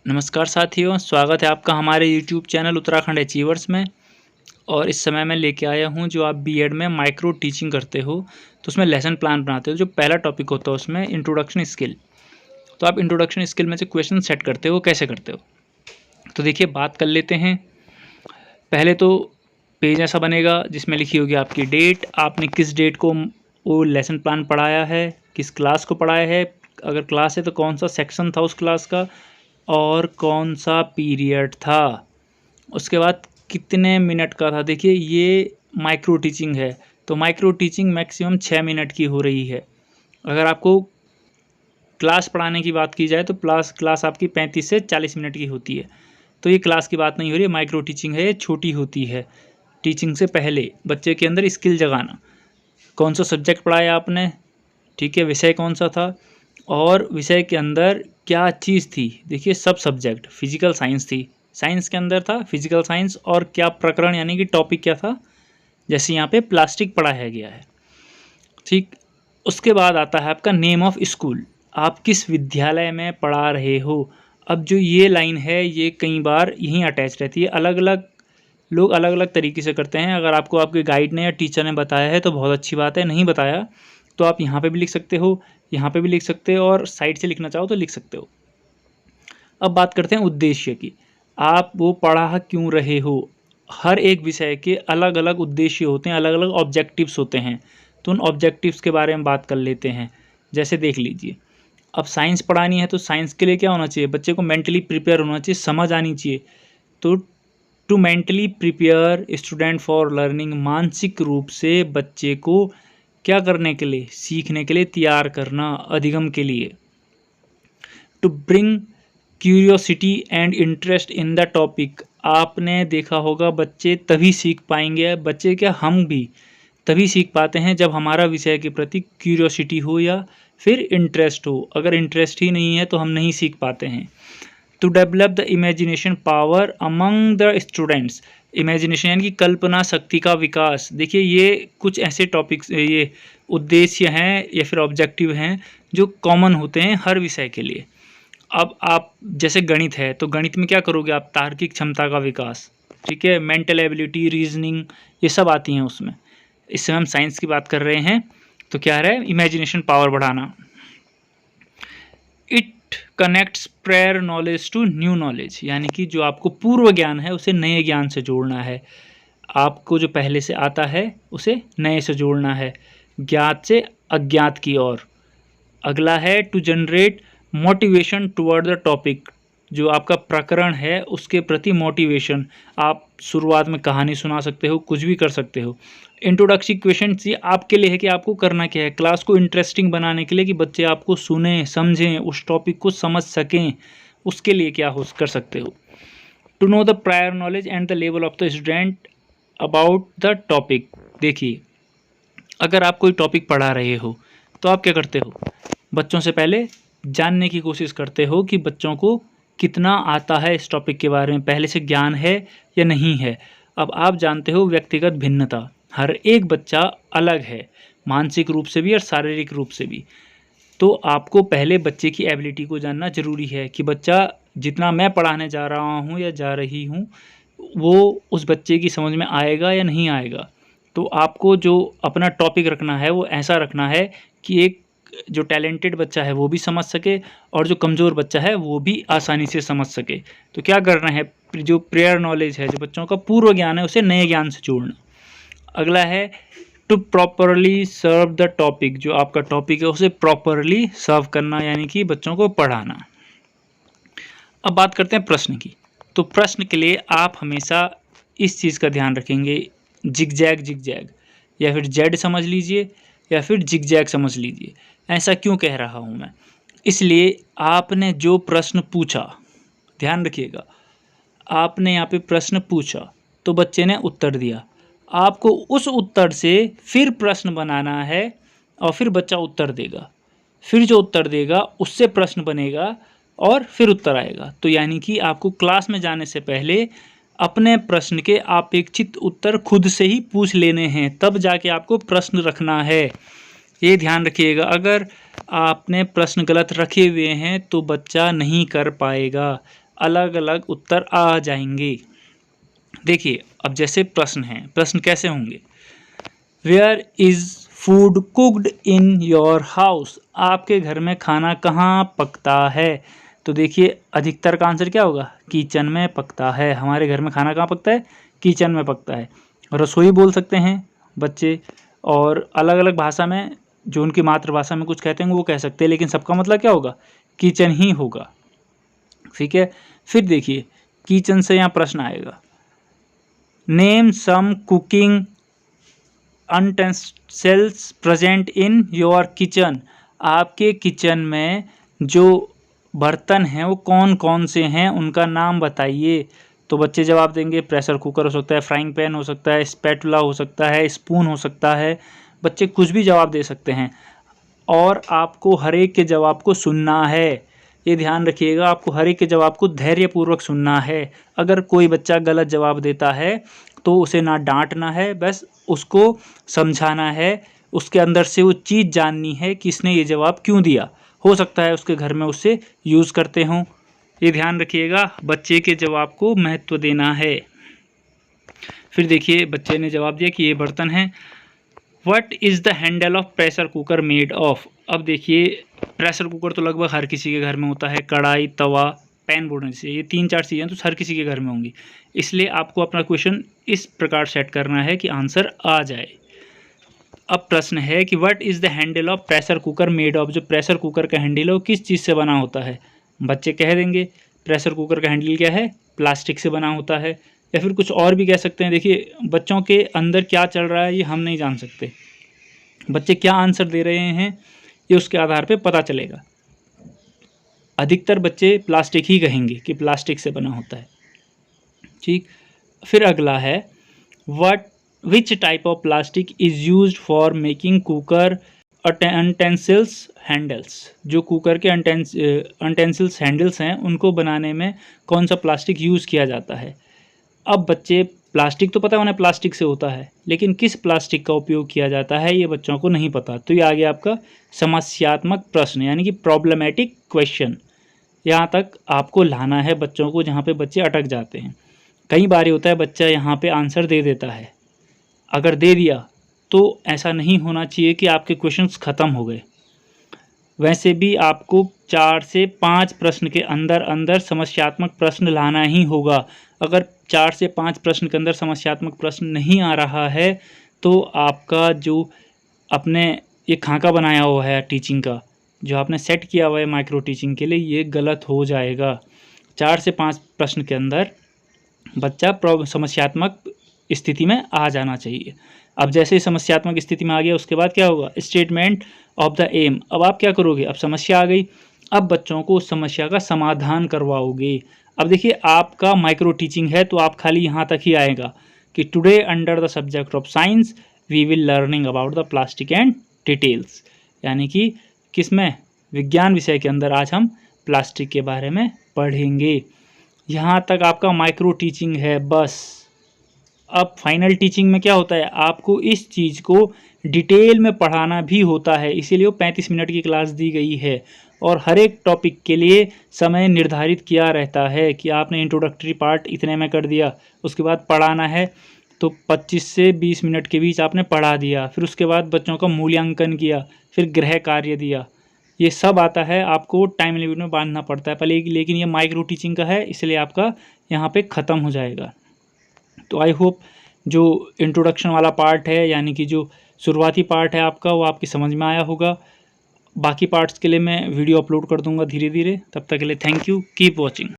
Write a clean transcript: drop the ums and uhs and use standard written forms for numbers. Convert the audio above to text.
नमस्कार साथियों, स्वागत है आपका हमारे YouTube चैनल उत्तराखंड अचीवर्स में। और इस समय मैं लेके आया हूं, जो आप बीएड में माइक्रो टीचिंग करते हो तो उसमें लेसन प्लान बनाते हो। जो पहला टॉपिक होता है उसमें इंट्रोडक्शन स्किल। तो आप इंट्रोडक्शन स्किल में से क्वेश्चन सेट करते हो, कैसे करते हो? तो देखिए, बात कर लेते हैं। पहले तो पेज ऐसा बनेगा जिसमें लिखी होगी आपकी डेट, आपने किस डेट को वो लेसन प्लान पढ़ाया है, किस क्लास को पढ़ाया है, अगर क्लास है तो कौन सा सेक्शन था उस क्लास का, और कौन सा पीरियड था। उसके बाद कितने मिनट का था। देखिए, ये माइक्रो टीचिंग है तो माइक्रो टीचिंग मैक्सिमम 6 मिनट की हो रही है। अगर आपको क्लास पढ़ाने की बात की जाए तो क्लास आपकी 35 से 40 मिनट की होती है। तो ये क्लास की बात नहीं हो रही है, माइक्रो टीचिंग है, ये छोटी होती है। टीचिंग से पहले बच्चे के अंदर स्किल जगाना, कौन सा सब्जेक्ट पढ़ाया आपने, ठीक है, विषय कौन सा था, और विषय के अंदर क्या चीज़ थी। देखिए, सब सब्जेक्ट, फिजिकल साइंस थी, साइंस के अंदर था फिजिकल साइंस, और क्या प्रकरण यानी कि टॉपिक क्या था, जैसे यहाँ पे प्लास्टिक पढ़ाया गया है, ठीक। उसके बाद आता है आपका नेम ऑफ स्कूल, आप किस विद्यालय में पढ़ा रहे हो। अब जो ये लाइन है ये कई बार यहीं अटैच रहती है, अलग अलग लोग अलग अलग तरीके से करते हैं। अगर आपको आपके गाइड ने या टीचर ने बताया है तो बहुत अच्छी बात है, नहीं बताया तो आप यहाँ पे भी लिख सकते हो, यहाँ पे भी लिख सकते हो, और साइड से लिखना चाहो तो लिख सकते हो। अब बात करते हैं उद्देश्य की, आप वो पढ़ा क्यों रहे हो। हर एक विषय के अलग अलग उद्देश्य होते हैं, अलग अलग ऑब्जेक्टिव्स होते हैं। तो उन ऑब्जेक्टिव्स के बारे में बात कर लेते हैं। जैसे देख लीजिए, अब साइंस पढ़ानी है तो साइंस के लिए क्या होना चाहिए, बच्चे को मेंटली प्रिपेयर होना चाहिए, समझ आनी चाहिए। तो to mentally prepare student for learning, मानसिक रूप से बच्चे को क्या करने के लिए, सीखने के लिए तैयार करना, अधिगम के लिए। To bring curiosity and interest in the topic, आपने देखा होगा बच्चे तभी सीख पाएंगे, बच्चे क्या, हम भी तभी सीख पाते हैं जब हमारा विषय के प्रति क्यूरियोसिटी हो या फिर इंटरेस्ट हो। अगर इंटरेस्ट ही नहीं है तो हम नहीं सीख पाते हैं। To develop the imagination power among the students, imagination यानी कि कल्पना शक्ति का विकास। देखिए, ये कुछ ऐसे टॉपिक्स, ये उद्देश्य हैं या फिर ऑब्जेक्टिव हैं जो कॉमन होते हैं हर विषय के लिए। अब आप जैसे गणित है तो गणित में क्या करोगे आप, तार्किक क्षमता का विकास, ठीक है, मेंटल एबिलिटी, रीजनिंग, ये सब आती हैं उसमें। इससे हम साइंस की बात कर रहे हैं तो क्या है, इमेजिनेशन पावर बढ़ाना। It connects prior knowledge to new knowledge, यानी कि जो आपको पूर्व ज्ञान है उसे नए ज्ञान से जोड़ना है, आपको जो पहले से आता है उसे नए से जोड़ना है, ज्ञात से अज्ञात की ओर। अगला है to generate motivation toward the topic, जो आपका प्रकरण है उसके प्रति मोटिवेशन। आप शुरुआत में कहानी सुना सकते हो, कुछ भी कर सकते हो। इंट्रोडक्टरी क्वेश्चन ये आपके लिए है कि आपको करना क्या है, क्लास को इंटरेस्टिंग बनाने के लिए, कि बच्चे आपको सुने, समझें, उस टॉपिक को समझ सकें, उसके लिए क्या हो कर सकते हो। To know the prior knowledge and the level of the student about the topic. देखिए, अगर आप कोई टॉपिक पढ़ा रहे हो तो आप क्या करते हो, बच्चों से पहले जानने की कोशिश करते हो कि बच्चों को कितना आता है इस टॉपिक के बारे में, पहले से ज्ञान है या नहीं है। अब आप जानते हो व्यक्तिगत भिन्नता, हर एक बच्चा अलग है, मानसिक रूप से भी और शारीरिक रूप से भी। तो आपको पहले बच्चे की एबिलिटी को जानना ज़रूरी है कि बच्चा जितना मैं पढ़ाने जा रहा हूँ या जा रही हूँ वो उस बच्चे की समझ में आएगा या नहीं आएगा। तो आपको जो अपना टॉपिक रखना है वो ऐसा रखना है कि एक जो टैलेंटेड बच्चा है वो भी समझ सके और जो कमज़ोर बच्चा है वो भी आसानी से समझ सके। तो क्या करना है, जो प्रेयर नॉलेज है, जो बच्चों का पूर्व ज्ञान है, उसे नए ज्ञान से जोड़ना। अगला है to properly serve the topic, जो आपका टॉपिक है उसे प्रॉपरली सर्व करना, यानी कि बच्चों को पढ़ाना। अब बात करते हैं प्रश्न की। तो प्रश्न के लिए आप हमेशा इस चीज़ का ध्यान रखेंगे, जिगजैग जिगजैग, या फिर जेड समझ लीजिए या फिर जिगजैग समझ लीजिए। ऐसा क्यों कह रहा हूँ मैं, इसलिए आपने जो प्रश्न पूछा, ध्यान रखिएगा, आपने यहाँ पे प्रश्न पूछा तो बच्चे ने उत्तर दिया, आपको उस उत्तर से फिर प्रश्न बनाना है और फिर बच्चा उत्तर देगा, फिर जो उत्तर देगा उससे प्रश्न बनेगा और फिर उत्तर आएगा। तो यानी कि आपको क्लास में जाने से पहले अपने प्रश्न के अपेक्षित उत्तर खुद से ही पूछ लेने हैं, तब जाके आपको प्रश्न रखना है। ये ध्यान रखिएगा, अगर आपने प्रश्न गलत रखे हुए हैं तो बच्चा नहीं कर पाएगा। अलग अलग उत्तर आ जाएंगे। देखिए अब जैसे प्रश्न हैं, प्रश्न कैसे होंगे, where is food cooked in your house, आपके घर में खाना कहाँ पकता है। तो देखिए अधिकतर का आंसर क्या होगा, किचन में पकता है। हमारे घर में खाना कहाँ पकता है, किचन में पकता है। रसोई बोल सकते हैं बच्चे, और अलग अलग भाषा में जो उनकी मातृभाषा में कुछ कहते हैं वो कह सकते हैं, लेकिन सबका मतलब क्या होगा, किचन ही होगा। ठीक है, फिर देखिए किचन से यहाँ प्रश्न आएगा, name some cooking utensils present in your kitchen, आपके किचन में जो बर्तन हैं वो कौन कौन से हैं, उनका नाम बताइए। तो बच्चे जवाब देंगे प्रेशर कुकर हो सकता है, फ्राइंग पैन हो सकता है, स्पैटुला हो सकता है, स्पून हो सकता है। बच्चे कुछ भी जवाब दे सकते हैं और आपको हर एक के जवाब को सुनना है। ये ध्यान रखिएगा, आपको हर एक के जवाब को धैर्यपूर्वक सुनना है। अगर कोई बच्चा गलत जवाब देता है तो उसे ना डांटना है, बस उसको समझाना है, उसके अंदर से वो चीज़ जाननी है कि इसने ये जवाब क्यों दिया। हो सकता है उसके घर में उससे यूज़ करते हों। ये ध्यान रखिएगा, बच्चे के जवाब को महत्व देना है। फिर देखिए बच्चे ने जवाब दिया कि ये बर्तन है। What is the handle of pressure cooker made of, अब देखिए प्रेशर कुकर तो लगभग हर किसी के घर में होता है, कढ़ाई, तवा, पैन बोलने से, ये 3-4 चीज़ें तो हर किसी के घर में होंगी। इसलिए आपको अपना क्वेश्चन इस प्रकार सेट करना है कि आंसर आ जाए। अब प्रश्न है कि what is the handle of pressure cooker made of, जो प्रेशर कुकर का हैंडल है वो किस चीज़ से बना होता है। बच्चे कह देंगे प्रेशर कुकर का हैंडल क्या है, प्लास्टिक से बना होता है, या फिर कुछ और भी कह सकते हैं। देखिए बच्चों के अंदर क्या चल रहा है ये हम नहीं जान सकते, बच्चे क्या आंसर दे रहे हैं ये उसके आधार पे पता चलेगा। अधिकतर बच्चे प्लास्टिक ही कहेंगे कि प्लास्टिक से बना होता है। ठीक, फिर अगला है which type of plastic is used for making cooker utensils handles, जो कुकर के यूटेंसिल्स हैंडल्स हैं उनको बनाने में कौन सा प्लास्टिक यूज़ किया जाता है। अब बच्चे प्लास्टिक तो पता है उन्हें प्लास्टिक से होता है, लेकिन किस प्लास्टिक का उपयोग किया जाता है ये बच्चों को नहीं पता। तो ये आ गया आपका समस्यात्मक प्रश्न, यानी कि प्रॉब्लमेटिक क्वेश्चन। यहाँ तक आपको लाना है बच्चों को जहाँ पे बच्चे अटक जाते हैं। कई बार होता है बच्चा यहाँ पे आंसर दे देता है, अगर दे दिया तो ऐसा नहीं होना चाहिए कि आपके क्वेश्चंस ख़त्म हो गए। वैसे भी आपको 4 से 5 प्रश्न के अंदर अंदर समस्यात्मक प्रश्न लाना ही होगा। अगर 4 से 5 प्रश्न के अंदर समस्यात्मक प्रश्न नहीं आ रहा है तो आपका जो अपने ये खाका बनाया हुआ है टीचिंग का, जो आपने सेट किया हुआ है माइक्रो टीचिंग के लिए, ये गलत हो जाएगा। 4 से 5 प्रश्न के अंदर बच्चा समस्यात्मक स्थिति में आ जाना चाहिए। अब जैसे ही समस्यात्मक स्थिति में आ गया उसके बाद क्या होगा, स्टेटमेंट ऑफ द एम। अब आप क्या करोगे, अब समस्या आ गई, अब बच्चों को उस समस्या का समाधान करवाओगे। अब देखिए आपका माइक्रो टीचिंग है तो आप खाली यहाँ तक ही आएगा कि today under the subject of science we will learning about the plastic and details, यानी कि किसमें, विज्ञान विषय के अंदर आज हम प्लास्टिक के बारे में पढ़ेंगे। यहाँ तक आपका माइक्रो टीचिंग है बस। अब फाइनल टीचिंग में क्या होता है, आपको इस चीज़ को डिटेल में पढ़ाना भी होता है, इसीलिए वो 35 मिनट की क्लास दी गई है और हर एक टॉपिक के लिए समय निर्धारित किया रहता है कि आपने इंट्रोडक्टरी पार्ट इतने में कर दिया, उसके बाद पढ़ाना है तो 25 से 20 मिनट के बीच आपने पढ़ा दिया, फिर उसके बाद बच्चों का मूल्यांकन किया, फिर गृह कार्य दिया, ये सब आता है, आपको टाइम लिमिट में बांधना पड़ता है पहले। लेकिन ये माइक्रो टीचिंग का है इसलिए आपका यहाँ पे ख़त्म हो जाएगा। तो आई होप जो इंट्रोडक्शन वाला पार्ट है, यानी कि जो शुरुआती पार्ट है आपका, वो आपकी समझ में आया होगा। बाकी पार्ट्स के लिए मैं वीडियो अपलोड कर दूंगा धीरे धीरे। तब तक के लिए थैंक यू, कीप वॉचिंग।